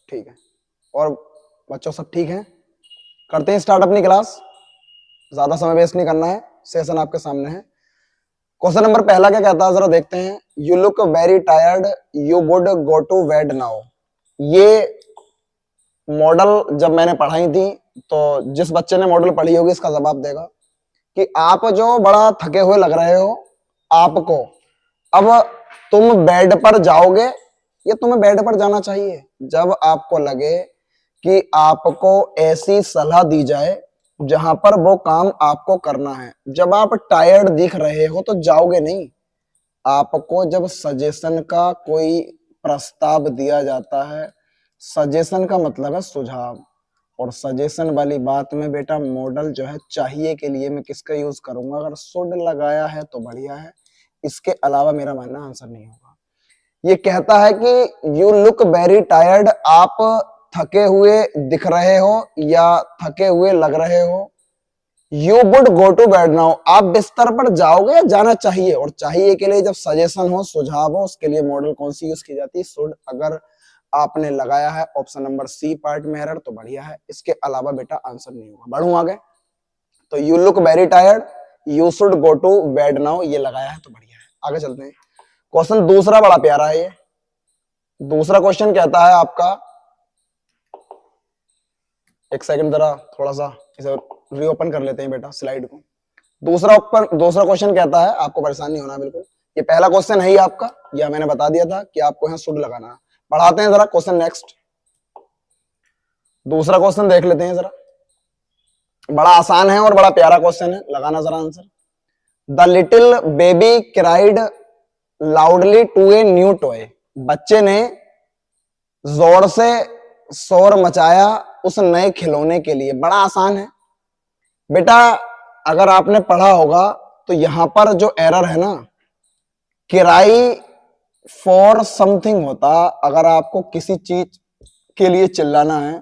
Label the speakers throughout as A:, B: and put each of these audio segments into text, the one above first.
A: ठीक है। और बच्चों सब ठीक हैं? करते हैं स्टार्ट अपनी क्लास, ज्यादा समय वेस्ट नहीं करना है, सेशन आपके सामने है। क्वेश्चन नंबर पहला क्या कहता है जरा देखते हैं। You look very tired, you would go to bed now. ये मॉडल जब मैंने पढ़ाई थी तो जिस बच्चे ने मॉडल पढ़ी होगी इसका जवाब देगा कि आप जो बड़ा थके हुए लग रहे हो आपको, अब तुम बेड पर जाओगे, ये तुम्हें बेड पर जाना चाहिए जब आपको लगे कि आपको ऐसी सलाह दी जाए जहां पर वो काम आपको करना है। जब आप टायर्ड दिख रहे हो तो जाओगे नहीं। आपको जब सजेशन का कोई प्रस्ताव दिया जाता है, सजेशन का मतलब है सुझाव, और सजेशन वाली बात में बेटा मॉडल जो है चाहिए के लिए मैं किसका यूज करूंगा? अगर शुड लगाया है तो बढ़िया है, इसके अलावा मेरा मानना आंसर नहीं होगा। ये कहता है कि यू लुक वेरी टायर्ड, आप थके हुए दिख रहे हो या थके हुए लग रहे हो। You would go to bed now, आप बिस्तर पर जाओगे या जाना चाहिए? और चाहिए के लिए जब सजेशन हो, सुझाव हो, उसके लिए मॉडल कौन सी यूज की जाती है? शुड। अगर आपने लगाया है ऑप्शन नंबर सी पार्ट में एरर तो बढ़िया है, इसके अलावा बेटा आंसर नहीं होगा। बढ़ू आगे, तो you look very tired, you should go to bed now, ये लगाया है तो बढ़िया है। आगे चलते हैं। क्वेश्चन दूसरा बड़ा प्यारा है। ये दूसरा क्वेश्चन कहता है आपका, एक सेकंड जरा थोड़ा सा इसे रीओपन कर लेते हैं बेटा स्लाइड को। दूसरा क्वेश्चन कहता है, आपको परेशान नहीं होना बिल्कुल, ये पहला क्वेश्चन है ही आपका, यह मैंने बता दिया था कि आपको यहाँ शुड लगाना है। बढ़ाते हैं जरा क्वेश्चन नेक्स्ट। दूसरा क्वेश्चन देख लेते हैं जरा, बड़ा आसान है और बड़ा प्यारा क्वेश्चन है, लगाना जरा answer. The little baby cried loudly to a new toy, बच्चे ने जोर से शोर मचाया उस नए खिलौने के लिए। बड़ा आसान है बेटा, अगर आपने पढ़ा होगा तो यहां पर जो एरर है ना, क्राई फॉर समथिंग होता। अगर आपको किसी चीज के लिए चिल्लाना है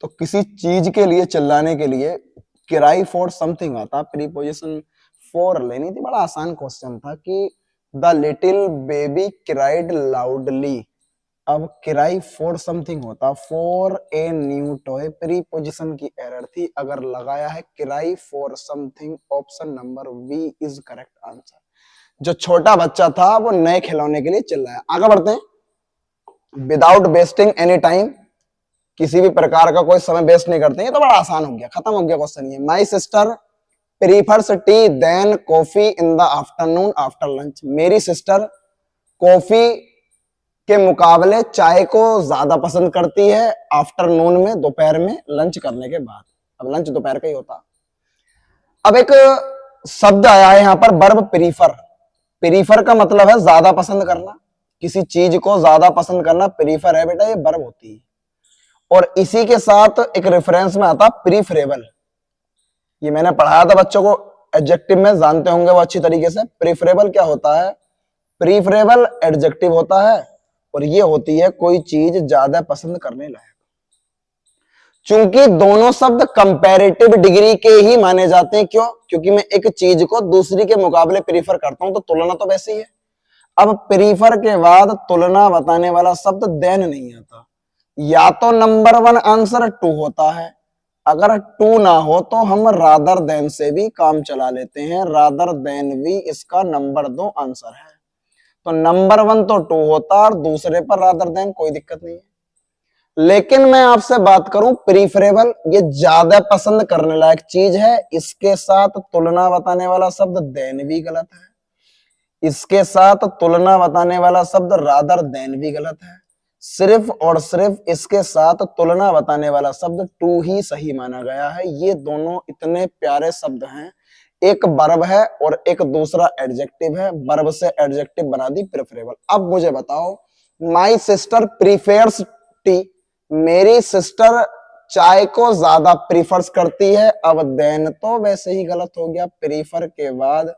A: तो किसी चीज के लिए चिल्लाने के लिए क्राई फॉर समथिंग आता, प्रीपोजिशन फॉर लेनी थी। बड़ा आसान क्वेश्चन था कि the little baby cried loudly, अब क्राई फॉर समथिंग होता, for a new toy, preposition की एरर थी। अगर लगाया है cry for something, option number B is correct answer. जो छोटा बच्चा था वो नए खिलौने के लिए चिल्लाया। आगे बढ़ते हैं। विदाउट वेस्टिंग एनी टाइम, किसी भी प्रकार का कोई समय वेस्ट नहीं करते। ये तो बड़ा आसान हो गया, खत्म हो गया क्वेश्चन। ये my sister prefers tea than coffee in the afternoon after lunch, मेरी सिस्टर कॉफी के मुकाबले चाय को ज्यादा पसंद करती है आफ्टरनून में, दोपहर में, लंच करने के बाद। अब लंच दोपहर का ही होता। अब एक शब्द आया है यहां पर, वर्ब प्रीफर। प्रीफर का मतलब है ज्यादा पसंद करना, किसी चीज को ज्यादा पसंद करना प्रीफर है बेटा, ये वर्ब होती है। और इसी के साथ एक रेफरेंस में आता प्रीफरेबल, ये मैंने पढ़ाया था बच्चों को एडजेक्टिव में, जानते होंगे वो अच्छी तरीके से। प्रीफरेबल क्या होता है? प्रीफरेबल एडजेक्टिव होता है और ये होती है कोई चीज ज्यादा पसंद करने लायक। चूंकि दोनों शब्द कंपैरेटिव डिग्री के ही माने जाते हैं। क्यों? क्योंकि मैं एक चीज को दूसरी के मुकाबले प्रीफर करता हूं तो तुलना तो वैसे ही है। अब प्रीफर के बाद तुलना बताने वाला शब्द देन नहीं आता। या तो नंबर वन आंसर टू होता है, अगर टू ना हो तो हम रादर देन से भी काम चला लेते हैं। रादर देन भी इसका नंबर दो आंसर है। तो नंबर वन तो टू होता और दूसरे पर रादर देन, कोई दिक्कत नहीं है। लेकिन मैं आपसे बात करूं प्रीफरेबल, ये ज्यादा पसंद करने लायक चीज है, इसके साथ तुलना बताने वाला शब्द देन भी गलत है, इसके साथ तुलना बताने वाला शब्द रादर देन भी गलत है। सिर्फ और सिर्फ इसके साथ तुलना बताने वाला शब्द टू ही सही माना गया है। ये दोनों इतने प्यारे शब्द हैं, एक वर्ब है और एक दूसरा एडजेक्टिव है। वर्ब से एडजेक्टिव बना दी प्रेफरेबल। अब मुझे बताओ, माई सिस्टर प्रीफेयर्स टी, मेरी सिस्टर चाय को ज्यादा प्रीफर्स करती है। अब देन तो वैसे ही गलत हो गया, प्रीफर के बाद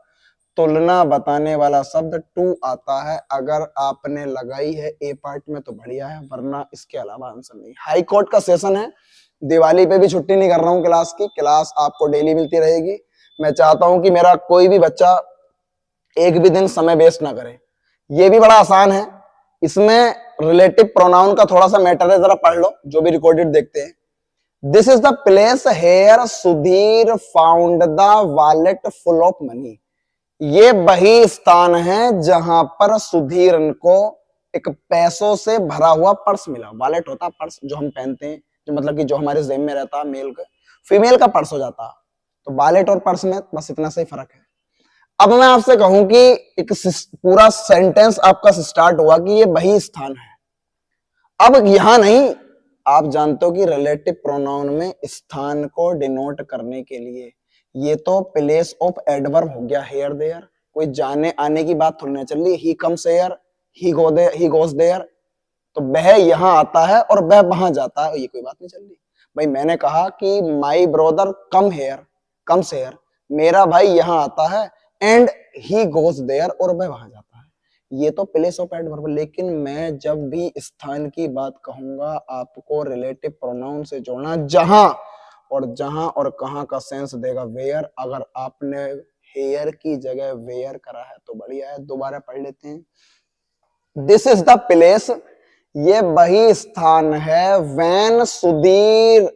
A: तुलना बताने वाला शब्द टू आता है। अगर आपने लगाई है ए पार्ट में तो बढ़िया है, वरना इसके अलावा आंसर नहीं। हाई कोर्ट का सेशन है, दिवाली पे भी छुट्टी नहीं कर रहा हूं क्लास की, क्लास आपको डेली मिलती रहेगी। मैं चाहता हूं कि मेरा कोई भी बच्चा एक भी दिन समय वेस्ट ना करे। ये भी बड़ा आसान है, इसमें रिलेटिव प्रोनाउन का थोड़ा सा मैटर है, जरा पढ़ लो जो भी रिकॉर्डेड देखते हैं। This is the place here Sudhir found the wallet full of money. ये वही स्थान है जहां पर सुधीर को एक पैसों से भरा हुआ पर्स मिला। वॉलेट होता है पर्स जो हम पहनते हैं, जो मतलब कि जो हमारे जेब में रहता है, मेल का, फीमेल का पर्स हो जाता है। तो वॉलेट और पर्स में बस इतना सा ही फर्क है। अब मैं आपसे कहूं कि एक पूरा सेंटेंस आपका स्टार्ट हुआ कि ये वही स्थान है। अब यहां नहीं, आप जानते हो कि रिलेटिव प्रोनाउन में स्थान को डिनोट करने के लिए ये तो प्लेस ऑफ एडवर्ब हो गया, हेयर देयर। कोई जाने आने की बात थोड़ी ना चल रही। He comes here, he goes there, तो वह यहां आता है और वह वहां जाता है, ये कोई बात नहीं चल रही। भाई मैंने कहा कि माई ब्रदर कम्स हेयर, मेरा भाई यहां आता है, एंड ही गोज देयर, और वह वहां जाता है। ये तो प्लेस ऑफ एडवर्ब। लेकिन मैं जब भी स्थान की बात कहूंगा आपको रिलेटिव प्रोनाउन से जोड़ना, जहां और कहां का सेंस देगा वेयर। अगर आपने हेयर की जगह वेयर करा है तो बढ़िया है। दोबारा पढ़ लेते हैं। दिस इज द प्लेस, ये वही स्थान है। वैन सुधीर,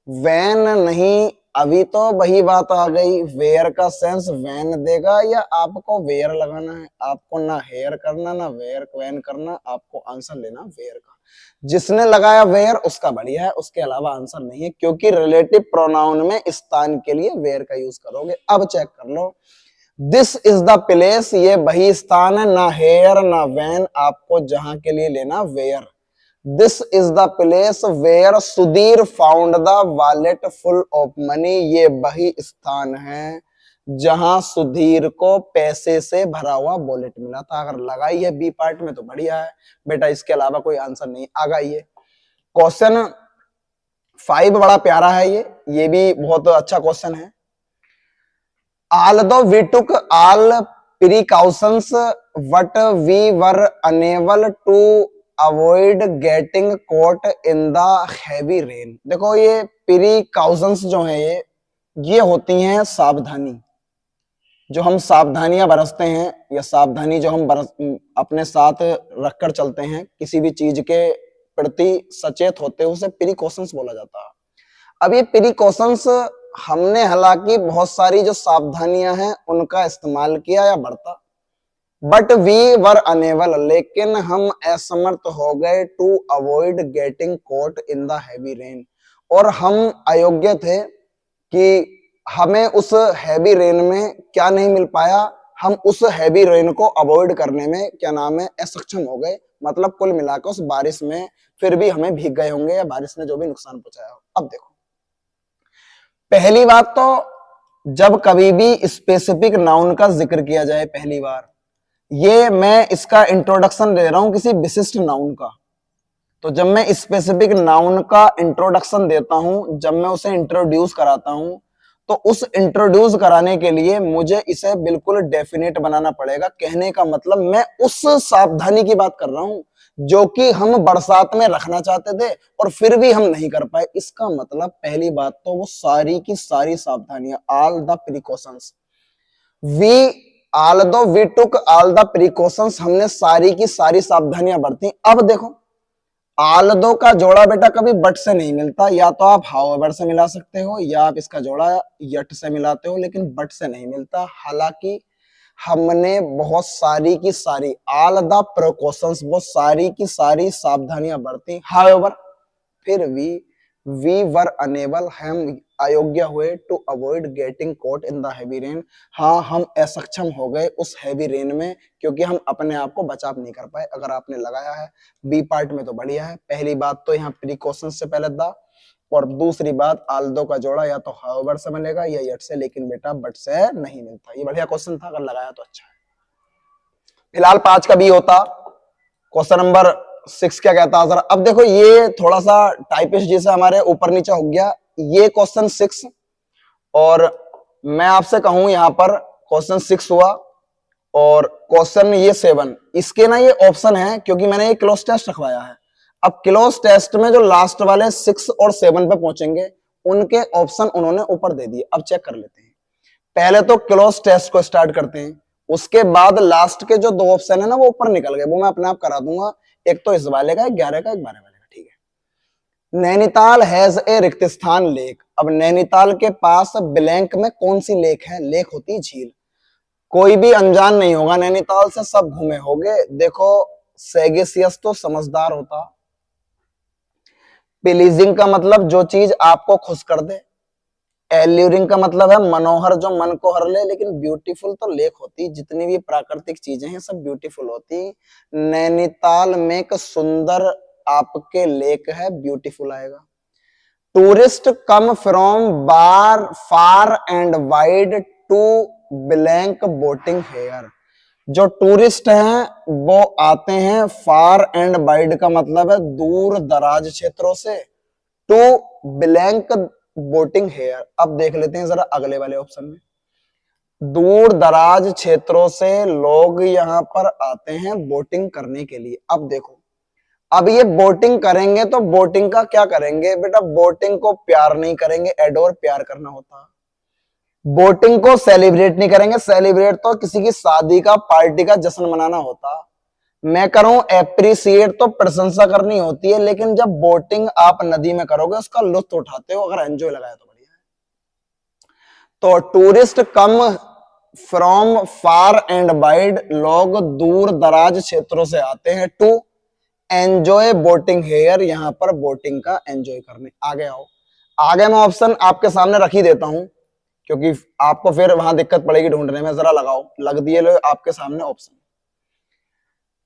A: वैन नहीं, अभी तो वही बात आ गई। वेयर का सेंस वैन देगा या आपको वेयर लगाना है? आपको ना हेयर करना ना वेयर वैन करना, आपको आंसर लेना वेयर का। जिसने लगाया वेयर उसका बढ़िया है, उसके अलावा आंसर नहीं है, क्योंकि रिलेटिव प्रोनाउन में स्थान के लिए वेयर का यूज करोगे। अब चेक कर लो, दिस इज द प्लेस, ये वही स्थान है। ना हेयर ना वैन, आपको जहां के लिए लेना where. This is the place where Sudhir found the wallet full of money, ये वही स्थान है जहां सुधीर को पैसे से भरा हुआ वॉलेट मिला था। अगर लगाई है बी पार्ट में तो बढ़िया है बेटा, इसके अलावा कोई आंसर नहीं। आगा ये क्वेश्चन 5 बड़ा प्यारा है, ये भी बहुत अच्छा क्वेश्चन है। Although we took all precautions, but we were unable to avoid getting caught in the heavy rain। देखो ये precautions जो है ये होती हैं सावधानी, जो हम सावधानियां बरतते हैं या सावधानी जो हम अपने साथ रखकर चलते हैं, किसी भी चीज के प्रति सचेत होते हैं, उसे प्रिकॉशंस बोला जाता है। अब ये प्रिकॉशंस हमने हालांकि बहुत सारी जो सावधानियां हैं उनका इस्तेमाल किया या बरता, बट वी वर अनेबल, लेकिन हम असमर्थ हो गए to avoid getting caught in the heavy rain, और हम अयोग्य थे कि हमें उस हैवी रेन में क्या नहीं मिल पाया, हम उस हैवी रेन को अवॉइड करने में क्या नाम है असक्षम हो गए। मतलब कुल मिलाकर उस बारिश में फिर भी हमें भीग गए होंगे या बारिश ने जो भी नुकसान पहुंचाया हो। अब देखो, पहली बात तो जब कभी भी स्पेसिफिक नाउन का जिक्र किया जाए, पहली बार ये मैं इसका इंट्रोडक्शन दे रहा हूं किसी विशिष्ट नाउन का, तो जब मैं स्पेसिफिक नाउन का इंट्रोडक्शन देता हूं, जब मैं उसे इंट्रोड्यूस कराता हूं, तो उस इंट्रोड्यूस कराने के लिए मुझे इसे बिल्कुल डेफिनेट बनाना पड़ेगा। कहने का मतलब मैं उस सावधानी की बात कर रहा हूं जो कि हम बरसात में रखना चाहते थे और फिर भी हम नहीं कर पाए। इसका मतलब पहली बात तो वो सारी की सारी सावधानियां, all the precautions, although we took all the precautions, हमने सारी की सारी सावधानियां बरती। अब देखो, ऑल्दो का जोड़ा बेटा कभी बट से नहीं मिलता, या तो आप हाउएवर से मिला सकते हो या आप इसका जोड़ा यट से मिलाते हो, लेकिन बट से नहीं मिलता। हालांकि हमने बहुत सारी की सारी, ऑल द प्रिकॉशंस, बहुत सारी की सारी सावधानियां बरती। हाउएवर फिर वी वर अनेबल, हम अयोग्य हुए to avoid getting caught in the heavy rain, हाँ हम असक्षम हो गए उस हैवी रेन में, क्योंकि हम अपने आप को बचाव नहीं कर पाए। अगर आपने लगाया है बी पार्ट में तो बढ़िया है। पहली बात तो यहाँ प्रिकॉशन से पहले द, और दूसरी बात आल्दो का जोड़ा या तो हाउएवर से मिलेगा या यट से, लेकिन बेटा बट से नहीं मिलता। ये बढ़िया क्वेश्चन था, अगर लगाया तो अच्छा है। फिलहाल 5 का बी होता। क्वेश्चन नंबर 6 क्या कहता है जरा। अब देखो ये थोड़ा सा टाइपिस्ट जैसे हमारे ऊपर नीचे हो गया, ये क्वेश्चन 6, और मैं आपसे कहूं यहां पर क्वेश्चन 6 हुआ और क्वेश्चन ये 7, इसके ना ये ऑप्शन है क्योंकि मैंने ये क्लोज टेस्ट रखवाया है। अब क्लोज टेस्ट में जो लास्ट वाले 6 और 7 पे पहुंचेंगे उनके ऑप्शन उन्होंने ऊपर दे दिए। अब चेक कर लेते हैं, पहले तो क्लोज टेस्ट को स्टार्ट करते हैं, उसके बाद लास्ट के जो 2 ऑप्शन है ना वो ऊपर निकल गए, वो मैं अपने आप करा दूंगा। एक तो इस वाले का, एक 11 का, एक 12 वाले का, ठीक है। नैनीताल हैज ए रिक्तिस्थान लेक। अब नैनीताल के पास ब्लैंक में कौन सी लेक है? लेक होती है झील। कोई भी अनजान नहीं होगा नैनीताल से, सब घूमे होंगे। देखो सेगेसियस तो समझदार होता, प्लीजिंग का मतलब जो चीज आपको खुश कर दे, एल्यूरिंग का मतलब है मनोहर, जो मन को हर ले, लेकिन ब्यूटीफुल तो लेक होती, जितनी भी प्राकृतिक चीजें हैं सब ब्यूटीफुल होती। नैनीताल में एक सुंदर आपके लेक है, ब्यूटीफुल आएगा। Tourist come from bar far and wide to blank boating here. जो टूरिस्ट हैं वो आते हैं, फार एंड वाइड का मतलब है दूर दराज क्षेत्रों से, टू ब्लैंक बोटिंग हेयर। अब देख लेते हैं जरा अगले वाले ऑप्शन में, दूर दराज क्षेत्रों से लोग यहां पर आते हैं बोटिंग करने के लिए। अब देखो, अब ये बोटिंग करेंगे तो बोटिंग का क्या करेंगे बेटा? बोटिंग को प्यार नहीं करेंगे, एडोर प्यार करना होता। बोटिंग को सेलिब्रेट नहीं करेंगे, सेलिब्रेट तो किसी की शादी का, पार्टी का जश्न मनाना होता। मैं करूं एप्रिसिएट तो प्रशंसा करनी होती है, लेकिन जब बोटिंग आप नदी में करोगे उसका लुत्फ उठाते हो, अगर एंजॉय लगाया तो बढ़िया है। तो tourist come from far and wide, लोग दूर दराज क्षेत्रों से आते हैं टू एंजॉय बोटिंग हेयर, यहां पर बोटिंग का एंजॉय करने। आगे आओ, आगे मैं ऑप्शन आपके सामने रख ही देता हूं, क्योंकि आपको फिर वहां दिक्कत पड़ेगी ढूंढने में। जरा लगाओ, लग दिए लो आपके सामने option.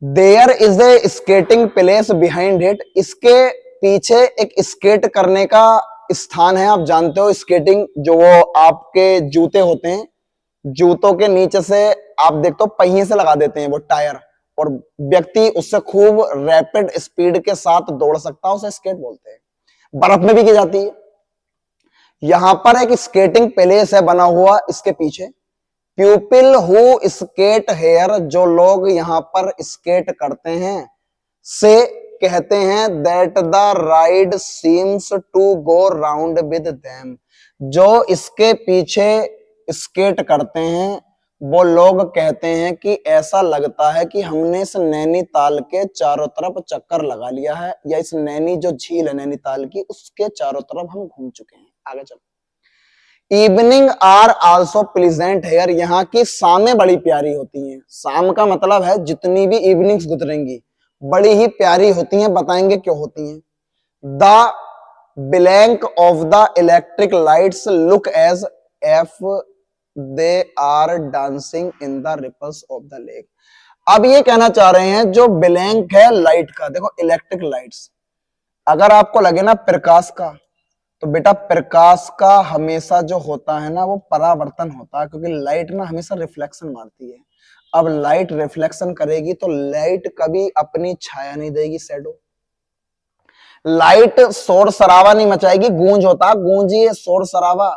A: There is a skating place behind it. इसके पीछे एक स्केट करने का स्थान है। आप जानते हो स्केटिंग, जो वो आपके जूते होते हैं, जूतों के नीचे से आप देखते हो पहिए से लगा देते हैं वो टायर, और व्यक्ति उससे खूब रैपिड स्पीड के साथ दौड़ सकता है, उसे स्केट बोलते हैं। बर्फ में भी की जाती है। यहां पर एक स्केटिंग प्लेस है बना हुआ, इसके पीछे प्यूपिल हु स्केट हेयर, जो लोग यहां पर स्केट करते हैं से कहते हैं that the ride seems to go round with them. जो इसके पीछे स्केट करते हैं वो लोग कहते हैं कि ऐसा लगता है कि हमने इस नैनीताल के चारों तरफ चक्कर लगा लिया है, या इस नैनी जो झील है नैनीताल की, उसके चारों तरफ हम घूम चुके हैं। आगे चलो, evening are also pleasant here. यहाँ की शामें बड़ी प्यारी होती हैं। शाम का मतलब है जितनी भी इवनिंग्स गुजरेंगी बड़ी ही प्यारी होती हैं। बताएंगे क्यों होती हैं। The blank of the electric lights look as if they are dancing in the ripples of the lake. अब ये कहना चाह रहे हैं जो ब्लैंक है लाइट का, देखो इलेक्ट्रिक लाइट्स, अगर आपको लगे ना प्रकाश का, तो बेटा प्रकाश का हमेशा जो होता है ना वो परावर्तन होता है, क्योंकि लाइट ना हमेशा रिफ्लेक्शन मारती है। अब लाइट रिफ्लेक्शन करेगी तो लाइट कभी अपनी छाया नहीं देगी, शैडो। लाइट शोर शराबा नहीं मचाएगी, गूंज होता गूंज, ये शोर शराबा।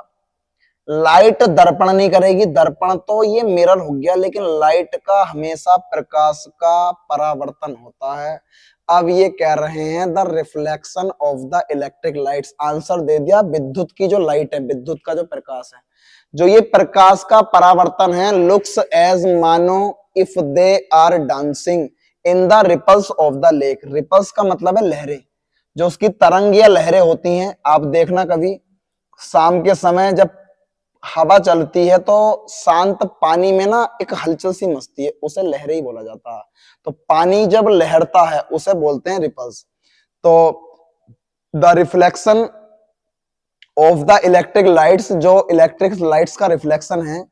A: लाइट दर्पण नहीं करेगी, दर्पण तो ये मिरर हो गया, लेकिन लाइट का हमेशा प्रकाश का परावर्तन होता है। अब ये कह रहे हैं the reflection of the electric lights. Answer दे दिया, विद्युत की जो लाइट है, विद्युत का जो प्रकाश है, जो ये प्रकाश का परावर्तन है, लुक्स एज मानो if they are dancing in the ripples of the lake. Ripples का मतलब है लहरें, जो उसकी तरंग या लहरें होती हैं। आप देखना कभी शाम के समय जब हवा चलती है तो शांत पानी में ना एक हलचल सी मचती है, उसे लहरें ही बोला जाता है। तो पानी जब लहरता है उसे बोलते हैं रिपल्स। तो the reflection of the electric lights, जो इलेक्ट्रिक लाइट्स का रिफ्लेक्शन है,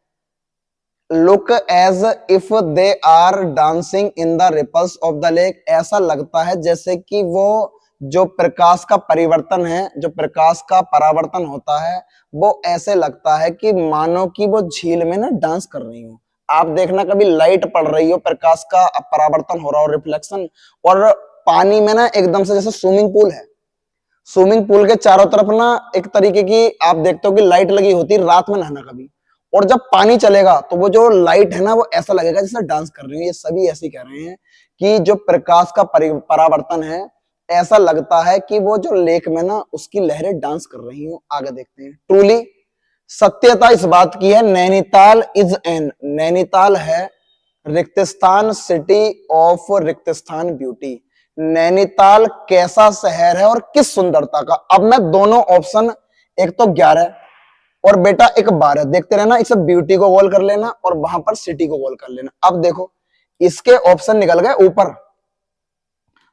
A: look as if they are dancing in the ripples of the lake. ऐसा लगता है जैसे कि वो जो प्रकाश का परिवर्तन है, जो प्रकाश का परावर्तन होता है, वो ऐसे लगता है कि मानो कि वो झील में ना डांस कर रही हो। आप देखना कभी लाइट पड़ रही हो, प्रकाश का परावर्तन हो रहा हो, रिफ्लेक्शन, और पानी में ना एकदम से जैसे स्विमिंग पूल है, स्विमिंग पूल के चारों तरफ ना एक तरीके की आप देखते हो कि लाइट लगी होती है, रात में नहाना कभी, और जब पानी चलेगा तो वो जो लाइट है ना वो ऐसा लगेगा जैसे डांस कर रही है। ये सभी ऐसे कह रहे हैं कि जो प्रकाश का परावर्तन है, ऐसा लगता है कि वो जो लेक में ना उसकी लहरें डांस कर रही हो। आगे देखते हैं। ट्रूली, सत्यता इस बात की है, नैनीताल इज एन, नैनीताल है रिक्तिस्थान सिटी ऑफ रिक्तिस्थान ब्यूटी। नैनीताल कैसा शहर है और किस सुंदरता का। अब मैं दोनों ऑप्शन, एक तो 11 और बेटा एक 12 देखते रहना, इसे ब्यूटी को गोल कर लेना और वहां पर सिटी को गोल कर लेना। अब देखो इसके ऑप्शन निकल गए ऊपर,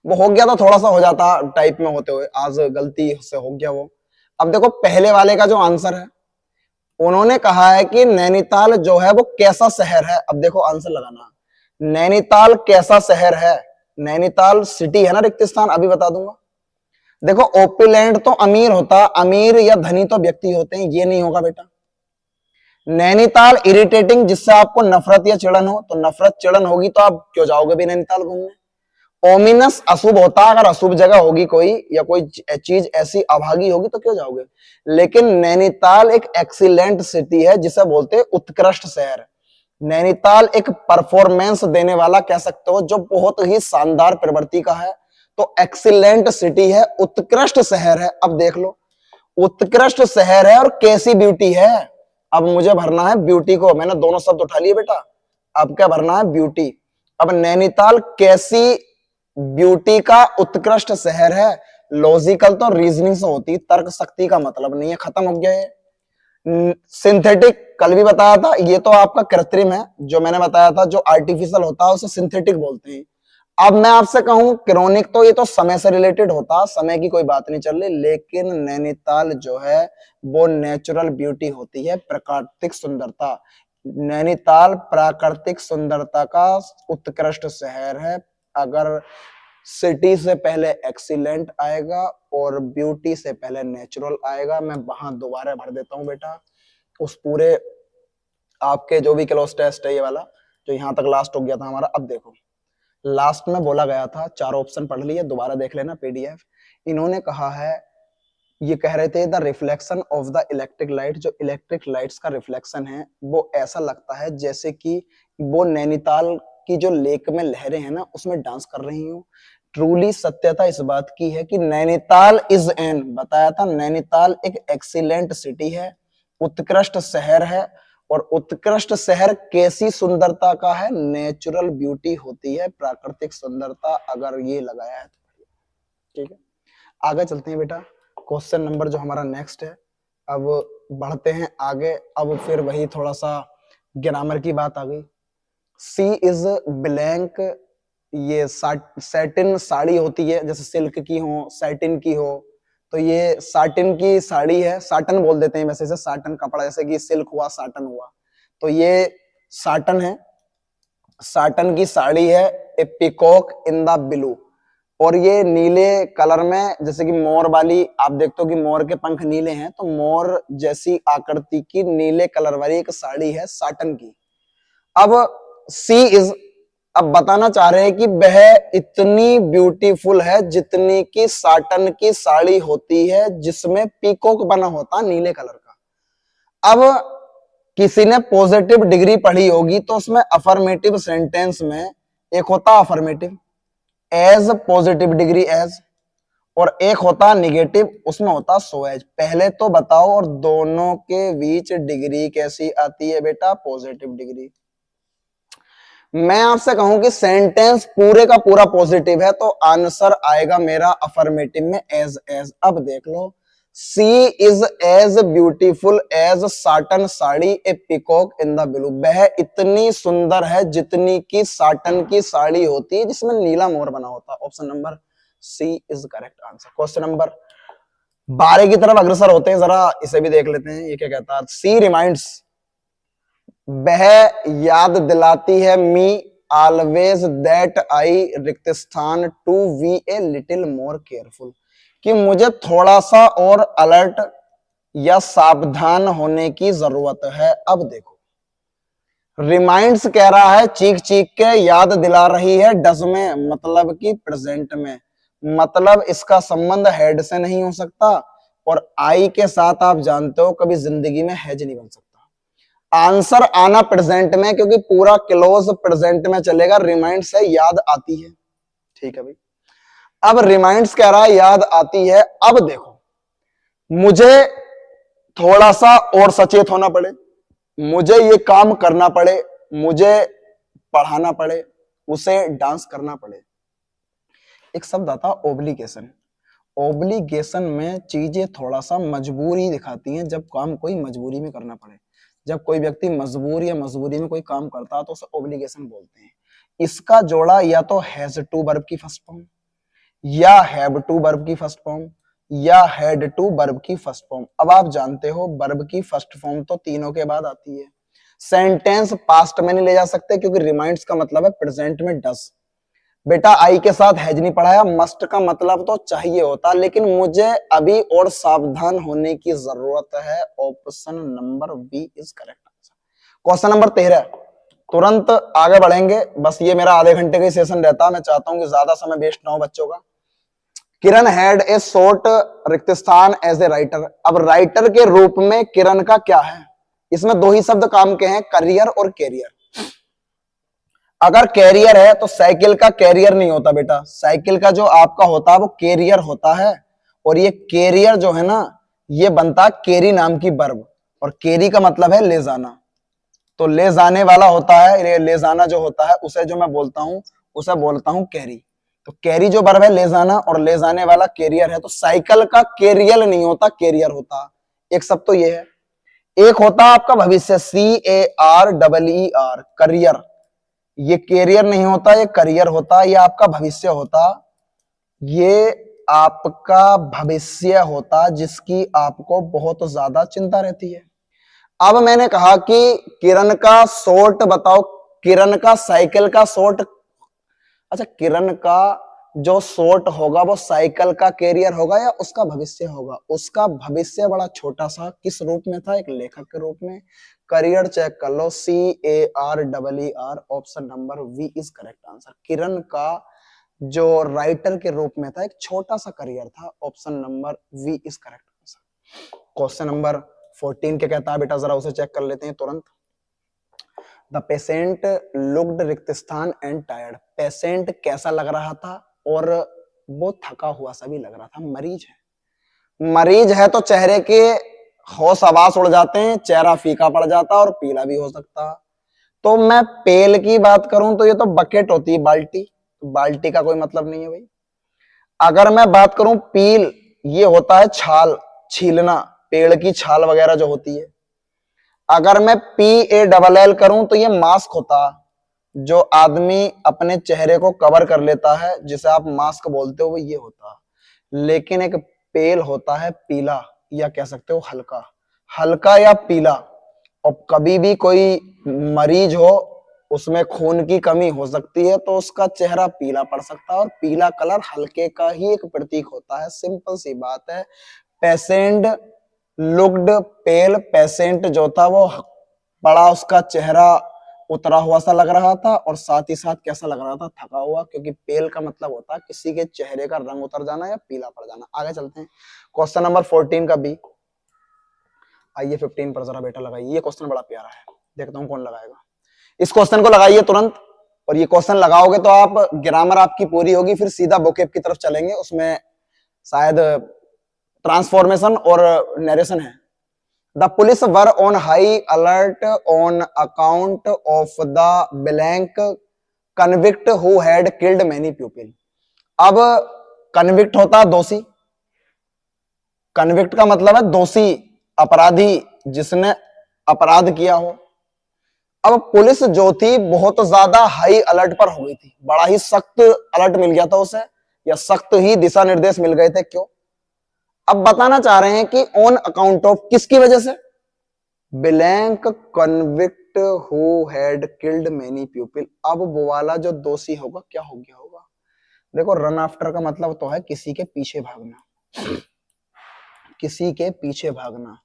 A: वो हो गया तो थोड़ा सा हो जाता टाइप में होते हुए, आज गलती से हो गया वो। अब देखो पहले वाले का जो आंसर है, उन्होंने कहा है कि नैनीताल जो है वो कैसा शहर है। अब देखो आंसर लगाना, नैनीताल कैसा शहर है, नैनीताल सिटी है ना, रिक्त स्थान, अभी बता दूंगा। देखो ओपिलैंड तो अमीर होता, अमीर या धनी तो व्यक्ति होते हैं, ये नहीं होगा बेटा। नैनीताल इरिटेटिंग, जिससे आपको नफरत या चिड़न हो, तो नफरत चिड़न होगी तो आप क्यों जाओगे भी नैनीताल घूमने। ओमिनस अशुभ होता, अगर अशुभ जगह होगी कोई या कोई चीज ऐसी अभागी होगी तो क्यों जाओगे। लेकिन नैनीताल एक एक्सीलेंट सिटी है, जिसे बोलते हैं उत्कृष्ट शहर। नैनीताल एक परफॉर्मेंस देने वाला कह सकते हो, जो बहुत ही शानदार प्रवृत्ति का है। तो एक्सीलेंट सिटी है, उत्कृष्ट शहर है। अब देख लो उत्कृष्ट शहर है और कैसी ब्यूटी है। अब मुझे भरना है ब्यूटी को, मैंने दोनों शब्द उठा लिए बेटा, अब क्या भरना है ब्यूटी। अब नैनीताल कैसी ब्यूटी का उत्कृष्ट शहर है, लॉजिकल तो रीजनिंग से होती, तर्क शक्ति का मतलब नहीं है, खत्म हो गया ये। सिंथेटिक कल भी बताया था, ये तो आपका कृत्रिम है, जो मैंने बताया था जो आर्टिफिशियल होता है उसे सिंथेटिक बोलते हैं। अब मैं आपसे कहूं क्रोनिक, तो ये तो समय से रिलेटेड होता, समय की कोई बात नहीं चल रही, लेकिन नैनीताल जो है वो नेचुरल ब्यूटी होती है, प्राकृतिक सुंदरता। नैनीताल प्राकृतिक सुंदरता का उत्कृष्ट शहर है। अगर सिटी से पहले एक्सीलेंट आएगा और ब्यूटी से पहले नेचुरल आएगा, मैं वहां दोबारा भर देता हूं बेटा उस पूरे आपके जो भी क्लोज टेस्ट है ये वाला, जो यहां तक लास्ट हो गया था हमारा। अब देखो लास्ट में बोला गया था, चार ऑप्शन पढ़ लिए, दोबारा देख लेना पीडीएफ। इन्होंने कहा है, ये कह रहे थे the reflection of the electric light, जो इलेक्ट्रिक लाइट्स का रिफ्लेक्शन है वो ऐसा लगता है जैसे कि वो नैनीताल की जो लेक में लहरें हैं ना उसमें डांस कर रही हूँ। ट्रूली सत्यता इस बात की है कि नैनीताल इज एन, बताया था नैनीताल एक एक्सीलेंट सिटी है, उत्कृष्ट शहर है। और उत्कृष्ट शहर कैसी सुंदरता का है, नेचुरल ब्यूटी होती है, प्राकृतिक सुंदरता। अगर ये लगाया है तो ठीक है, आगे चलते हैं बेटा। क्वेश्चन नंबर जो हमारा नेक्स्ट है, अब बढ़ते हैं आगे। अब फिर वही थोड़ा सा ग्रामर की बात आ गई। सी इज ब्लैंक, ये सैटिन साड़ी होती है, जैसे सिल्क की हो, सैटिन की हो, तो ये साटिन की साड़ी है, साटन बोल देते हैं वैसे से, साटन कपड़ा, जैसे कि सिल्क हुआ साटन हुआ, तो ये साटन है, साटन की साड़ी है। ए पिकॉक इन द ब्लू, और ये नीले कलर में, जैसे कि मोर वाली, आप देखते हो कि मोर के पंख नीले हैं, तो मोर जैसी आकृति की नीले कलर वाली एक साड़ी है साटन की। अब सी इज, अब बताना चाह रहे हैं कि वह इतनी ब्यूटीफुल है जितनी की साटन की साड़ी होती है, जिसमें पीकॉक बना होता नीले कलर का। अब किसी ने पॉजिटिव डिग्री पढ़ी होगी तो उसमें अफर्मेटिव सेंटेंस में एक होता affirmative, as positive degree as, और एक होता निगेटिव, उसमें होता सो एज। पहले तो बताओ और दोनों के बीच डिग्री कैसी आती है बेटा, पॉजिटिव डिग्री। मैं आपसे कहूं कि सेंटेंस पूरे का पूरा पॉजिटिव है तो आंसर आएगा मेरा अफर्मेटिव में एज एज। अब देख लो, she is as beautiful as satin sari a peacock in the blue, वह इतनी सुंदर है जितनी की साटन की साड़ी होती है जिसमें नीला मोर बना होता। Option number C is correct answer. Question number 12 की तरफ अग्रसर होते हैं, जरा इसे भी देख लेते हैं, ये क्या कहता है। सी रिमाइंड्स, वह याद दिलाती है, मी ऑलवेज दैट आई, रिक्त स्थान to be a little more careful, कि मुझे थोड़ा सा और अलर्ट या सावधान होने की जरूरत है। अब देखो रिमाइंड्स कह रहा है, चीख चीख के याद दिला रही है, डज में मतलब कि प्रेजेंट में, मतलब इसका संबंध हेड से नहीं हो सकता, और आई के साथ आप जानते हो कभी जिंदगी में हैज नहीं बन सकता। आंसर आना प्रेजेंट में, क्योंकि पूरा क्लोज प्रेजेंट में चलेगा, रिमाइंड से याद आती है। ठीक है भाई, अब रिमाइंड्स कह रहा है याद आती है। अब देखो मुझे थोड़ा सा और सचेत होना पड़े, मुझे ये काम करना पड़े, मुझे पढ़ाना पड़े, उसे डांस करना पड़े, एक शब्द आता है ओब्लिगेशन। ओब्लिगेशन में चीजें थोड़ा सा मजबूरी दिखाती हैं, जब काम कोई मजबूरी में करना पड़े। जब कोई व्यक्ति मजबूर या मजबूरी में कोई काम करता है तो उसे ओब्लिगेशन बोलते हैं। इसका जोड़ा या तो हैज टू वर्ब की फर्स्ट फॉर्म, या हैव टू वर्ब की फर्स्ट फॉर्म, या हैड टू वर्ब की फर्स्ट फॉर्म। अब आप जानते हो वर्ब की फर्स्ट फॉर्म तो तीनों के बाद आती है। सेंटेंस पास्ट में नहीं ले जा सकते क्योंकि रिमाइंड्स का मतलब है प्रेजेंट में डस। बेटा आई के साथ हैज नहीं पढ़ाया, मस्ट का मतलब तो चाहिए होता, लेकिन मुझे अभी और सावधान होने की जरूरत है। Option number B is correct answer. Question number 13, तुरंत आगे बढ़ेंगे, बस ये मेरा आधे घंटे का ही सेशन रहता है, मैं चाहता हूं कि ज्यादा समय वेस्ट ना हो बच्चों का। किरण हैड ए शॉर्ट रिक्तस्थान एज ए राइटर। अब राइटर के रूप में किरण का क्या है? इसमें दो ही शब्द काम के हैं, करियर और कैरियर। अगर कैरियर है तो साइकिल का कैरियर नहीं होता बेटा, साइकिल का जो आपका होता है वो कैरियर होता है। और ये कैरियर जो है ना, ये बनता है केरी नाम की वर्ब, और केरी का मतलब है ले जाना। तो ले जाने वाला होता है, ले जाना जो होता है उसे जो मैं बोलता हूं उसे बोलता हूं कैरी। तो कैरी जो वर्ब है ले जाना, और ले जाने वाला कैरियर है। तो साइकिल का कैरियर नहीं होता, कैरियर होता। एक शब्द तो ये है। एक होता आपका भविष्य, CAREER, करियर। ये कैरियर नहीं होता, ये करियर होता, ये आपका भविष्य होता, ये आपका भविष्य होता जिसकी आपको बहुत ज्यादा चिंता रहती है। अब मैंने कहा कि किरण का शॉर्ट बताओ, किरण का साइकिल का शॉर्ट, अच्छा किरण का जो शॉर्ट होगा वो साइकिल का कैरियर होगा या उसका भविष्य होगा? उसका भविष्य बड़ा छोटा सा किस रूप में था? एक लेखक के रूप में। करियर चेक कर लो, CAREER, option number B is correct answer. Kiran का जो राइटर के रूप में था एक छोटा सा करियर था, option number B is correct answer. Question number 14 क्या कहता है बेटा, जरा उसे चेक कर लेते हैं तुरंत। द पेशेंट लुक्ड रिक्तस्थान एंड टायर्ड। पेशेंट कैसा लग रहा था? और वो थका हुआ सा भी लग रहा था। मरीज है, मरीज है तो चेहरे के होश आवास उड़ जाते हैं, चेहरा फीका पड़ जाता और पीला भी हो सकता। तो मैं पेल की बात करूं तो ये तो बकेट होती है, बाल्टी, बाल्टी का कोई मतलब नहीं है भाई। अगर मैं बात करूं पील, ये होता है छाल, छीलना, पेड़ की छाल वगैरह जो होती है। अगर मैं PALL करूं तो ये मास्क होता, जो आदमी अपने चेहरे को कवर कर लेता है जिसे आप मास्क बोलते हो, वो ये होता। लेकिन एक पेल होता है पीला, या कह सकते हो हल्का, हल्का या पीला। और कभी भी कोई मरीज हो, उसमें खून की कमी हो सकती है तो उसका चेहरा पीला पड़ सकता है, और पीला कलर हल्के का ही एक प्रतीक होता है। सिंपल सी बात है। पेशेंट लुक्ड पेल, पेशेंट जो था वो बड़ा, उसका चेहरा उतरा हुआ सा लग रहा था, और साथ ही साथ कैसा लग रहा था? थका हुआ, क्योंकि पेल का मतलब होता है किसी के चेहरे का रंग उतर जाना या पीला पड़ जाना। आगे चलते हैं, क्वेश्चन नंबर 14 का बी। आइए 15 पर जरा बेटा लगाइए, ये क्वेश्चन बड़ा प्यारा है, देखता हूं कौन लगाएगा। इस क्वेश्चन को लगाइए तुरंत, और ये क्वेश्चन लगाओगे तो आप ग्रामर आपकी पूरी होगी, फिर सीधा वोकैब की तरफ चलेंगे, उसमें शायद ट्रांसफॉर्मेशन और नरेशन है। The police were on high alert on account of the blank convict who had killed many people. अब कन्विक्ट होता है दोषी, कन्विक्ट का मतलब है दोषी, अपराधी, जिसने अपराध किया हो। अब पुलिस जो थी बहुत ज्यादा हाई अलर्ट पर हो गई थी, बड़ा ही सख्त अलर्ट मिल गया था उसे, या सख्त ही दिशा निर्देश मिल गए थे। क्यों? अब बताना चाह रहे हैं कि ऑन अकाउंट ऑफ, किसकी वजह से? Blank convict who had killed many people. अब वो वाला जो दोषी होगा क्या हो गया होगा? देखो, रन आफ्टर का मतलब तो है किसी के पीछे भागना, किसी के पीछे भागना।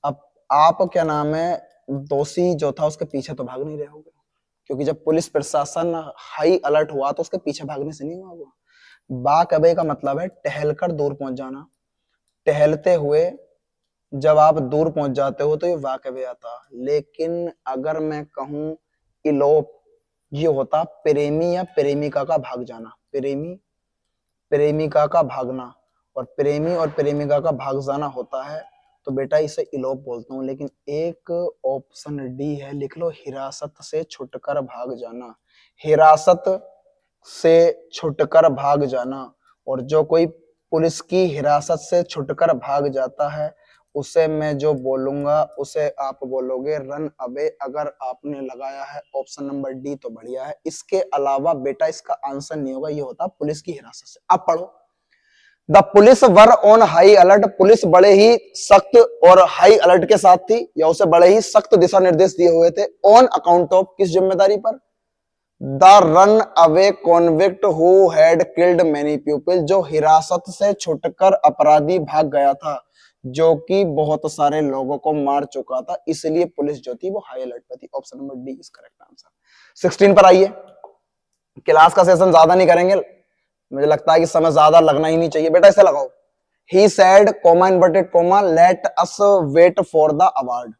A: अब आप क्या नाम है, दोषी जो था उसके पीछे तो भाग नहीं रहे होगे, क्योंकि जब पुलिस प्रशासन हाई अलर्ट हुआ तो उसके पीछे भागने से नहीं हुआ होगा। बाकबे का मतलब है टहलकर दूर पहुंच जाना। टहलते हुए जब आप दूर पहुंच जाते हो तो ये वाकबे आता। लेकिन अगर मैं कहूं इलोप, ये होता प्रेमी या प्रेमिका का भाग जाना, प्रेमी प्रेमिका का भागना, और प्रेमी और प्रेमिका का भाग जाना होता है, तो बेटा इसे इलोप बोलता हूं। लेकिन एक ऑप्शन डी है, लिख लो, हिरासत से छुटकर भाग जाना, हिरासत से छुटकर भाग जाना। और जो कोई पुलिस की हिरासत से छुटकर भाग जाता है उसे मैं जो बोलूंगा उसे आप बोलोगे रन अवे। अगर आपने लगाया है ऑप्शन नंबर डी तो बढ़िया है, इसके अलावा बेटा इसका आंसर नहीं होगा, ये होता पुलिस की हिरासत से। अब पढ़ो, the police were on high alert, police बड़े ही सख्त और हाई अलर्ट के साथ थी या उसे बड़े ही सख्त दिशा निर्देश दिए हुए थे। ऑन अकाउंट ऑफ, किस जिम्मेदारी पर? The run away convict who had killed many people, जो हिरासत से छुटकर अपराधी भाग गया था जो कि बहुत सारे लोगों को मार चुका था, इसलिए पुलिस जो थी वो हाई अलर्ट पर थी। Option number D is correct answer. 16 पर आइए, क्लास का सेशन ज्यादा नहीं करेंगे, मुझे लगता है कि समय ज्यादा लगना ही नहीं चाहिए। बेटा इसे लगाओ, he said comma inverted comma let us wait for the award,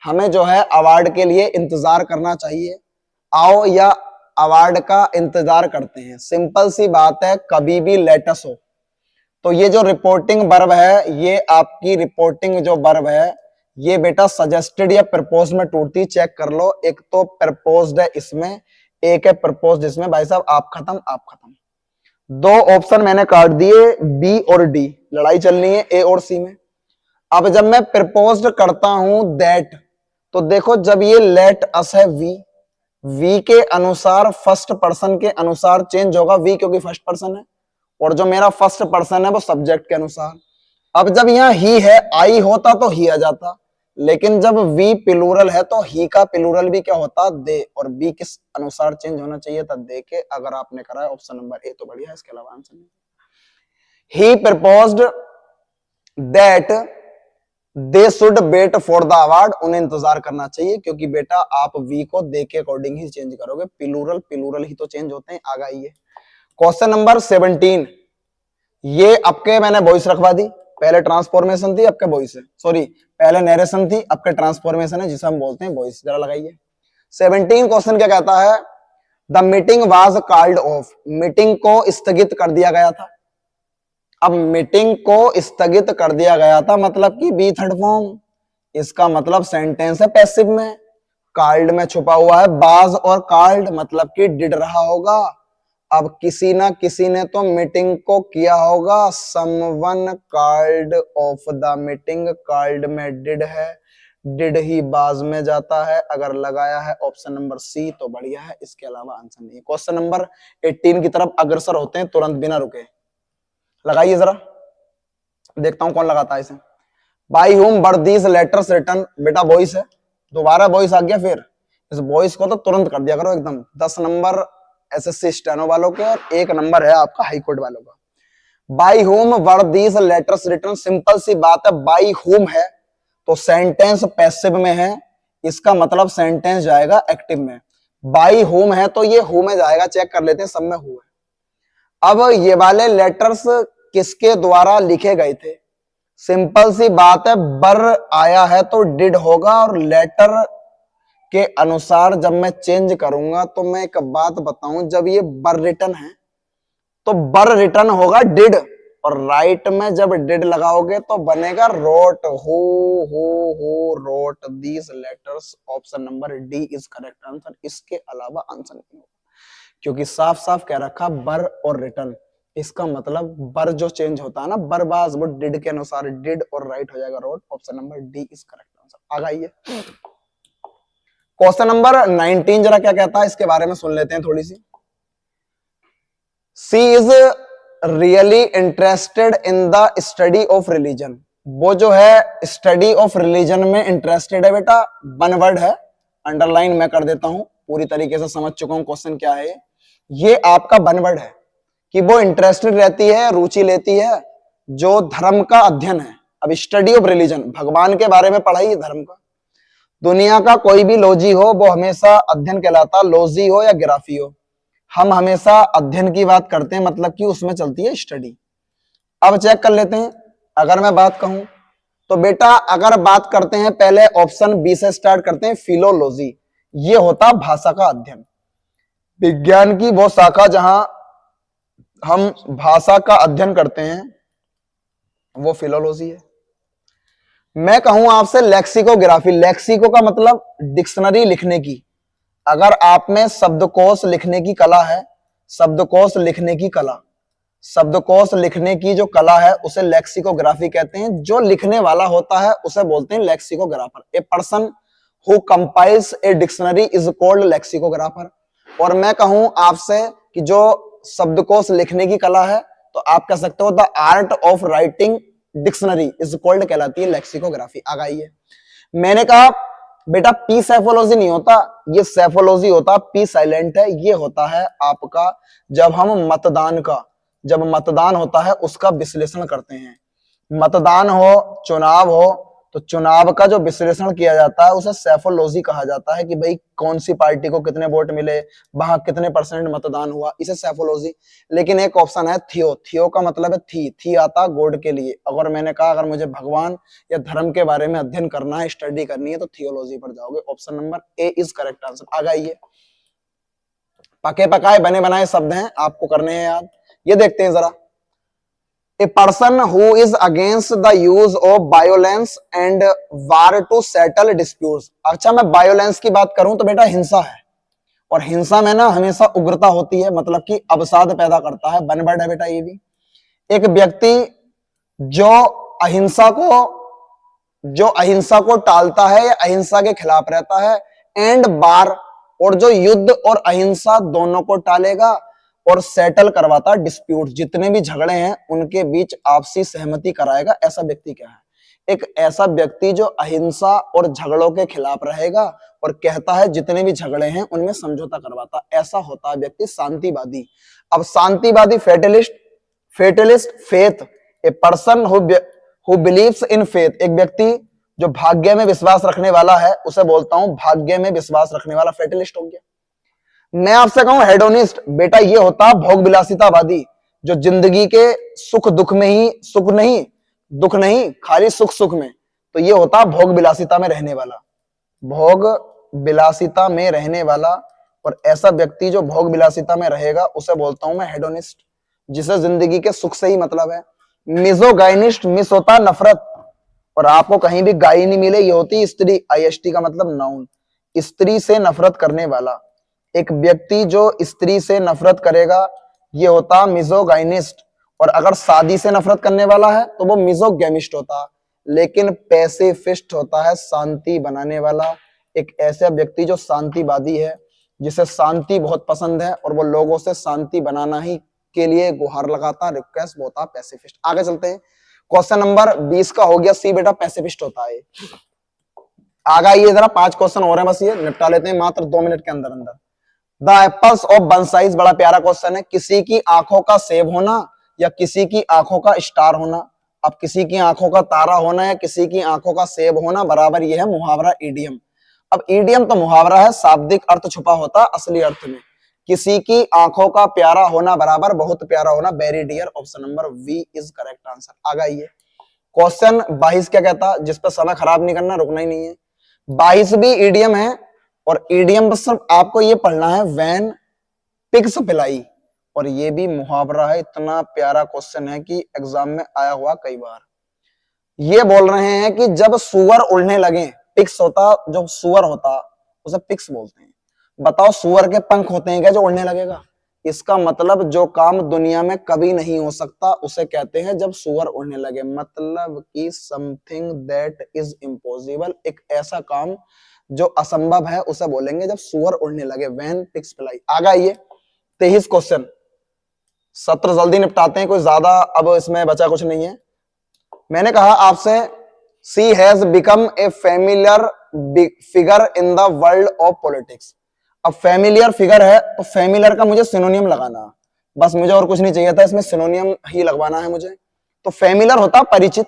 A: हमें जो है अवार्ड के लिए इंतजार करना चाहिए, आओ या अवार्ड का इंतजार करते हैं। सिंपल सी बात है, कभी भी लेटस हो तो ये जो रिपोर्टिंग वर्ब है, ये आपकी रिपोर्टिंग जो वर्ब है ये बेटा सजेस्टेड या प्रपोज में टूटती, चेक कर लो। एक तो प्रपोज्ड है इसमें, एक है प्रपोज्ड इसमें। भाई साहब आप खत्म, आप खत्म। दो ऑप्शन मैंने काट दिए, बी और डी, लड़ाई चलनी है ए और सी में। अब जब मैं प्रपोज्ड करता हूं दैट, तो देखो जब ये लेट अस है वी के अनुसार फर्स्ट पर्सन के अनुसार चेंज होगा, वी क्योंकि फर्स्ट पर्सन है, और जो मेरा फर्स्ट पर्सन है वो सब्जेक्ट के अनुसार। अब जब यहाँ ही है, आई होता तो ही आ जाता, लेकिन जब वी प्लूरल है तो ही का प्लूरल भी क्या होता? दे। और बी किस अनुसार चेंज होना चाहिए था? दे के। अगर आपने करा है ऑप्शन नंबर ए तो बढ़िया, इसके अलावा आंसर नहीं। He proposed that they should wait for the award, उन्हें इंतजार करना चाहिए, क्योंकि बेटा आप वी को दे के अकॉर्डिंग ही चेंज करोगे, प्लूरल ही तो चेंज होते हैं। आगे आइए, क्वेश्चन नंबर 17, ये आपके मैंने वॉइस रखवा दी, पहले ट्रांसफॉर्मेशन थी आपके वॉइस है, सॉरी पहले नरेशन थी आपके ट्रांसफॉर्मेशन है जिसे हम बोलते हैं वॉइस। जरा लगाइए 17 क्वेश्चन क्या कहता है? The meeting was called off, meeting को स्थगित कर दिया गया था। अब मीटिंग को स्थगित कर दिया गया था मतलब कि बी थर्ड फॉर्म, इसका मतलब सेंटेंस है पैसिव में, कॉल्ड में छुपा हुआ है बाज और कॉल्ड मतलब कि डिड रहा होगा। अब किसी ना किसी ने तो मीटिंग को किया होगा, someone called off the meeting, called में डिड है, डिड ही बाज में जाता है। अगर लगाया है ऑप्शन नंबर सी तो बढ़िया है, इसके अलावा आंसर नहीं है। क्वेश्चन नंबर 18 की तरफ अग्रसर होते हैं तुरंत बिना रुके, लगाइए जरा, देखता हूं कौन लगाता है इसे। By whom were these letters return, बेटा वॉइस है, दोबारा वॉइस आ गया, फिर इस वॉइस को तो तुरंत कर दिया करो एकदम। 10 नंबर एसएससी स्टेनो वालों के और 1 नंबर है आपका हाईकोर्ट वालों का। By whom were these letters return, simple सी बात है, बाई होम है तो सेंटेंस पैसिव में है, इसका मतलब सेंटेंस जाएगा एक्टिव में। बाई होम है तो ये हु में जाएगा, चेक कर लेते हैं सब में हु है। अब ये वाले लेटर्स किसके द्वारा लिखे गए थे? सिंपल सी बात है, बर आया है तो डिड होगा, और लेटर के अनुसार जब मैं चेंज करूंगा तो मैं एक बात बताऊं, जब ये बर रिटर्न है तो बर रिटर्न होगा डिड, और राइट में जब डिड लगाओगे तो बनेगा wrote, who wrote these letters. Option number D is correct answer, इसके अलावा आंसर नहीं होगा, क्योंकि साफ साफ कह रखा बर और रिटर्न, इसका मतलब बर जो चेंज होता है ना बरबाज, वो डिड के अनुसार डिड और राइट हो जाएगा wrote. Option number D is correct answer. आगे आइए, क्वेश्चन नंबर 19 जरा क्या कहता है इसके बारे में सुन लेते हैं थोड़ी सी। She is really interested in the study of religion, वो जो है स्टडी ऑफ रिलीजन में इंटरेस्टेड है बेटा, वन वर्ड है, अंडरलाइन मैं कर देता हूं, पूरी तरीके से समझ चुका हूं क्वेश्चन क्या है। ये आपका वन वर्ड है कि वो इंटरेस्टेड रहती है, रुचि लेती है जो धर्म का अध्ययन है। अब स्टडी ऑफ रिलीजन, भगवान के बारे में पढ़ाई, धर्म का। दुनिया का कोई भी लॉजी हो वो हमेशा अध्ययन कहलाता, लॉजी हो या ग्राफी हो, हम हमेशा अध्ययन की बात करते हैं, मतलब कि उसमें चलती है स्टडी। अब चेक कर लेते हैं, अगर मैं बात कहूं तो बेटा अगर बात करते हैं पहले ऑप्शन बी से स्टार्ट करते हैं, फिलोलॉजी, ये होता भाषा का अध्ययन, विज्ञान की वो शाखा जहां हम भाषा का अध्ययन करते हैं वो फिलोलॉजी है। मैं कहूं आपसे लेक्सिकोग्राफी, लेक्सिको का मतलब डिक्शनरी लिखने की, अगर आप में शब्दकोश लिखने की कला है, शब्दकोश लिखने की कला, शब्दकोश लिखने की जो कला है उसे लेक्सिकोग्राफी कहते हैं। जो लिखने वाला होता है उसे बोलते हैं lexicographer. A person who compiles a dictionary is called lexicographer. और मैं कहूं आपसे कि जो शब्दकोश लिखने की कला है तो आप कह सकते हो the art of writing dictionary is called कहलाती है लेक्सिकोग्राफी। आ गई है। मैंने कहा बेटा पी सेफोलॉजी नहीं होता, ये सेफोलॉजी होता, पी साइलेंट है। ये होता है आपका जब हम जब मतदान होता है उसका विश्लेषण करते हैं। मतदान हो, चुनाव हो, तो चुनाव का जो विश्लेषण किया जाता है उसे सेफोलॉजी कहा जाता है कि भाई कौन सी पार्टी को कितने वोट मिले, वहां कितने % मतदान हुआ, इसे सेफोलॉजी। लेकिन एक ऑप्शन है थियो का मतलब है थी आता गॉड के लिए। अगर मैंने कहा अगर मुझे भगवान या धर्म के बारे में अध्ययन करना है, स्टडी करनी है, तो थियोलॉजी पर जाओगे। Option number A is correct answer. आ गई पके पकाए बने बनाए शब्द हैं, आपको करने हैं याद। ये देखते हैं जरा। A person who is against the use of violence and war to settle disputes. अच्छा, मैं वायोलेंस की बात करूं तो बेटा हिंसा है, और हिंसा में ना हमेशा उग्रता होती है, मतलब कि अवसाद पैदा करता है। वन वर्ड है बेटा ये भी। एक व्यक्ति जो अहिंसा को टालता है या अहिंसा के खिलाफ रहता है, एंड वार, और जो युद्ध और अहिंसा दोनों को टालेगा और सेटल करवाता डिस्प्यूट, जितने भी झगड़े हैं उनके बीच आपसी सहमति कराएगा, ऐसा व्यक्ति क्या है? एक ऐसा व्यक्ति जो अहिंसा और झगड़ों के खिलाफ रहेगा और कहता है जितने भी झगड़े हैं उनमें समझौता करवाता, ऐसा होता है व्यक्ति शांतिवादी। अब शांतिवादी fatalist faith, a person who believes in faith, एक व्यक्ति जो भाग्य में विश्वास रखने वाला है उसे बोलता हूं भाग्य में विश्वास रखने वाला, फेटलिस्ट हो गया। मैं आपसे कहूं हेडोनिस्ट, बेटा ये होता है भोग विलासितावादी, जो जिंदगी के सुख नहीं खाली सुख में, तो ये होता है भोग विलासिता में रहने वाला। और ऐसा व्यक्ति जो भोग विलासिता में रहेगा उसे बोलता हूं मैं हेडोनिस्ट, जिसे जिंदगी के सुख से ही मतलब है। मिसोगाइनिस्ट, मिस होता है नफरत, और आपको कहीं भी गाय नहीं मिले, ये होती स्त्री, आईएसटी का मतलब नाउन, स्त्री से नफरत करने वाला। एक व्यक्ति जो स्त्री से नफरत करेगा ये होता मिसोगाइनिस्ट, और अगर शादी से नफरत करने वाला है तो वो मिसोगेमिस्ट होता। लेकिन पैसिफिस्ट होता है शांति बनाने वाला, एक ऐसा व्यक्ति जो शांतिवादी है, जिसे शांति बहुत पसंद है और वो लोगों से शांति बनाना ही के लिए गुहार लगाता, रिक्वेस्ट होता पैसिफिस्ट। आगे चलते हैं। क्वेश्चन नंबर 20 का हो गया सी बेटा, पैसिफिस्ट होता है। आगे ये जरा 5 क्वेश्चन हो रहे हैं, बस ये निपटा लेते हैं मात्र 2 मिनट के अंदर अंदर। The apples of one size, बड़ा प्यारा क्वेश्चन है। किसी की आंखों का सेब होना या किसी की आंखों का स्टार होना। अब किसी की आंखों का तारा होना या किसी की आंखों का सेब होना बराबर ये है मुहावरा इडियम। अब इडियम तो मुहावरा है, शाब्दिक अर्थ छुपा होता असली अर्थ में। किसी की आंखों का प्यारा होना बराबर बहुत प्यारा होना, very dear. Option number B is correct answer. आ गई है। क्वेश्चन 22 क्या कहता, जिस पर समय खराब नहीं करना, रुकना ही नहीं है। 22 भी इडियम है, और इडियम बस सिर्फ आपको ये पढ़ना है, वैन पिग्स पिलाई, और ये भी मुहावरा है। इतना प्यारा क्वेश्चन है कि एग्जाम में आया हुआ कई बार। ये बोल रहे हैं कि जब सुअर उड़ने लगे, पिक्स होता जो सुअर होता उसे पिक्स बोलते हैं। बताओ सुअर के पंख होते हैं क्या जो उड़ने लगेगा? इसका मतलब जो काम दुनिया में कभी नहीं हो सकता उसे कहते हैं जब सुअर उड़ने लगे, मतलब कि समथिंग दैट इज इम्पॉसिबल, एक ऐसा काम जो असंभव है उसे बोलेंगे जब सुअर उड़ने लगे, व्हेन पिग्स फ्लाई। आगे आइए 23 क्वेश्चन, सत्र जल्दी निपटाते हैं, कोई ज्यादा अब इसमें बचा कुछ नहीं है। मैंने कहा आपसे she has become a familiar figure in the world of politics. अब फेमिलियर फिगर है तो फेमिलियर का मुझे सिनोनियम लगाना, बस मुझे और कुछ नहीं चाहिए था, इसमें सिनोनियम ही लगवाना है मुझे। तो फेमिलियर होता परिचित,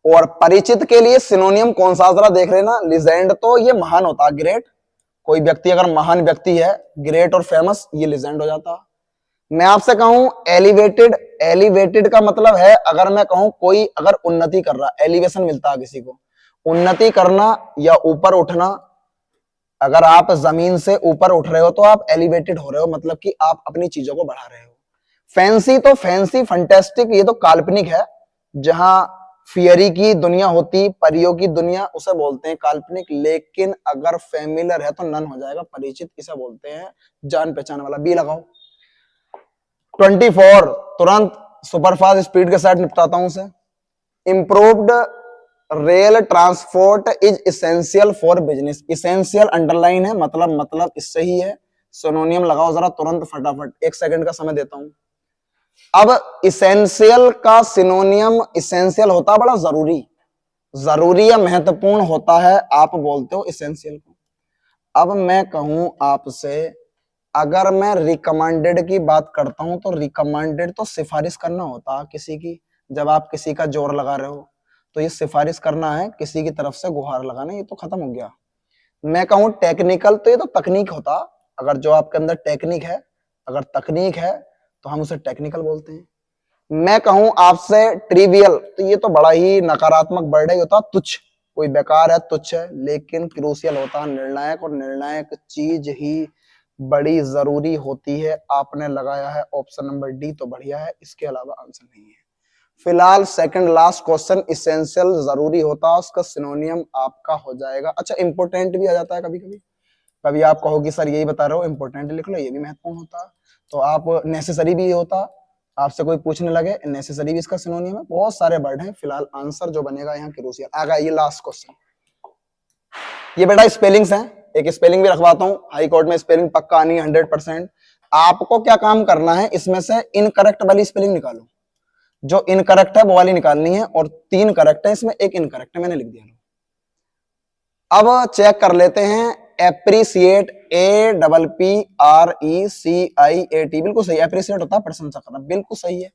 A: और परिचित के लिए सिनोनियम कौन सा जरा देख लेना। लिजेंड तो ये महान होता, ग्रेट, कोई व्यक्ति अगर महान व्यक्ति है, ग्रेट और फेमस, ये लिजेंड हो जाता। मैं आपसे कहूं एलिवेटेड, एलिवेटेड का मतलब है अगर मैं कहूं कोई अगर उन्नति कर रहा, एलिवेशन मिलता है किसी को, उन्नति करना या ऊपर उठना। अगर आप जमीन से ऊपर उठ रहे हो तो आप एलिवेटेड हो रहे हो, मतलब कि आप अपनी चीजों को बढ़ा रहे हो। फैंसी तो फैंसी फंटेस्टिक, ये तो काल्पनिक है, जहां फियरी की दुनिया होती, परियों की दुनिया, उसे बोलते हैं काल्पनिक। लेकिन अगर फेमिलियर है तो नन हो जाएगा, परिचित, इसे बोलते हैं जान पहचान वाला। बी लगाओ। 24 तुरंत सुपरफास्ट स्पीड के साथ निपटाता हूं उसे। Improved rail transport is essential for business. Essential underline है, मतलब इससे ही है। सिनोनियम लगाओ जरा तुरंत फटाफट, 1 सेकंड का समय देता हूं। अब इसेंशियल का सिनोनियम, इसेंशियल होता है बड़ा जरूरी, जरूरी या महत्वपूर्ण होता है, आप बोलते हो इसेंशियल को। अब मैं कहूं आपसे, अगर मैं रिकमेंडेड की बात करता हूं तो रिकमेंडेड तो सिफारिश करना होता है किसी की। जब आप किसी का जोर लगा रहे हो तो ये सिफारिश करना है, किसी की तरफ से गुहार लगाना, ये तो खत्म हो गया। मैं कहूं टेक्निकल तो ये तो तकनीक होता। अगर जो आपके अंदर टेक्निक है, अगर तकनीक है तो हम उसे टेक्निकल बोलते हैं। मैं कहूं आपसे ट्रिवियल तो ये तो बड़ा ही नकारात्मक वर्ड है, होता तुच्छ, कोई बेकार है, तुच्छ है। लेकिन क्रूशियल होता है निर्णायक, और निर्णायक चीज ही बड़ी जरूरी होती है। आपने लगाया है ऑप्शन नंबर डी तो बढ़िया है, इसके अलावा आंसर नहीं है। फिलहाल सेकंड लास्ट क्वेश्चन, इसेंशियल जरूरी होता है, उसका सिनोनियम आपका हो जाएगा। अच्छा, इंपोर्टेंट भी आ जाता है कभी कभी, कभी आप कहोगे सर यही बता रहे हो, इंपोर्टेंट लिख लो, ये भी महत्वपूर्ण होता। तो आप नेसेसरी भी होता, आपसे कोई पूछने लगे नेसेसरी भी इसका सिनोनियम है। बहुत सारे वर्ड हैं। फिलहाल आंसर जो बनेगा यहाँ क्रूशियल आगा। ये लास्ट क्वेश्चन, ये बेटा स्पेलिंग्स हैं, एक स्पेलिंग भी रखवाता हूँ। हाई कोर्ट में स्पेलिंग पक्का आनी 100%। आपको क्या काम करना है, इसमें से इनकरेक्ट वाली स्पेलिंग निकालो। जो इनकरेक्ट है वो वाली निकालनी है, और 3 करेक्ट है इसमें, 1 इनकरेक्ट है, मैंने लिख दिया। अब चेक कर लेते हैं। एप्रिसिएट, APPRECIAT, बिल्कुल सही। एप्रिसिएट होता है प्रशंसा करना, बिल्कुल सही है,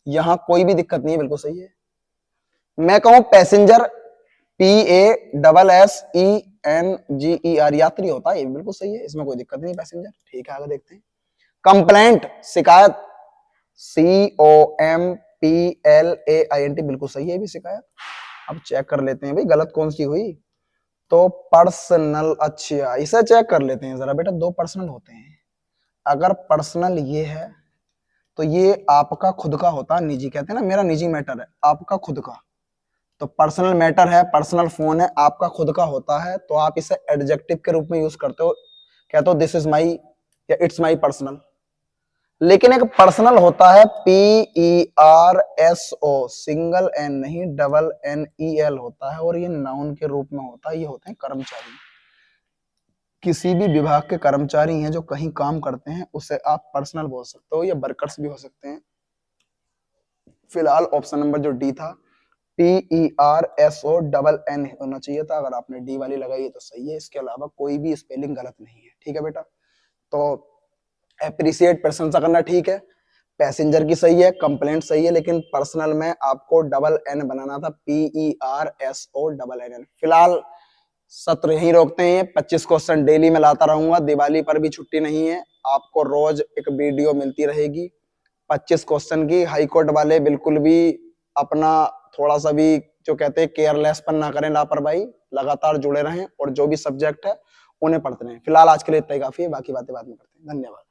A: यहां कोई भी दिक्कत नहीं है, बिल्कुल सही है। मैं कहूं पैसेंजर, PASSENGER, यात्री होता है, ये बिल्कुल सही है, इसमें कोई दिक्कत नहीं, पैसेंजर। ठीक है, आगे देखते हैं। कंप्लेंट, शिकायत, COMPLAINT, बिल्कुल सही है भी शिकायत। अब चेक कर लेते हैं भाई गलत कौन सी हुई। तो पर्सनल, अच्छा इसे चेक कर लेते हैं जरा बेटा। 2 पर्सनल होते हैं, अगर पर्सनल ये है तो ये आपका खुद का होता है, निजी कहते हैं ना, मेरा निजी मैटर है, आपका खुद का। तो पर्सनल मैटर है, पर्सनल फोन है, आपका खुद का होता है, तो आप इसे एडजेक्टिव के रूप में यूज करते हो, कहते हो दिस इज माई या इट्स माई पर्सनल। लेकिन एक पर्सनल होता है PERSO, सिंगल एन नहीं, डबल NEL होता है, और ये नाउन के रूप में होता है। ये होते हैं कर्मचारी, किसी भी विभाग के कर्मचारी हैं जो कहीं काम करते हैं, उसे आप पर्सनल बोल सकते हो, या वर्कर्स भी हो सकते हैं। फिलहाल ऑप्शन नंबर जो डी था, PERSONN होना चाहिए था। अगर आपने डी वाली लगाई है तो सही है, इसके अलावा कोई भी स्पेलिंग गलत नहीं है। ठीक है बेटा, तो एप्रिसिएट प्रशंसा करना ठीक है, पैसेंजर की सही है, कंप्लेंट सही है, लेकिन पर्सनल में आपको डबल N बनाना था, PERSONNN। फिलहाल सत्र यहीं रोकते हैं। 25 क्वेश्चन डेली में लाता रहूंगा, दिवाली पर भी छुट्टी नहीं है, आपको रोज एक वीडियो मिलती रहेगी 25 क्वेश्चन की। हाई कोर्ट वाले बिल्कुल भी अपना थोड़ा सा भी जो कहते हैं केयरलेसपन ना करें, लापरवाही, लगातार जुड़े रहें, और जो भी सब्जेक्ट है उन्हें पढ़ते रहें। फिलहाल आज के लिए इतना ही काफी है, बाकी बातें बाद में करते हैं। धन्यवाद।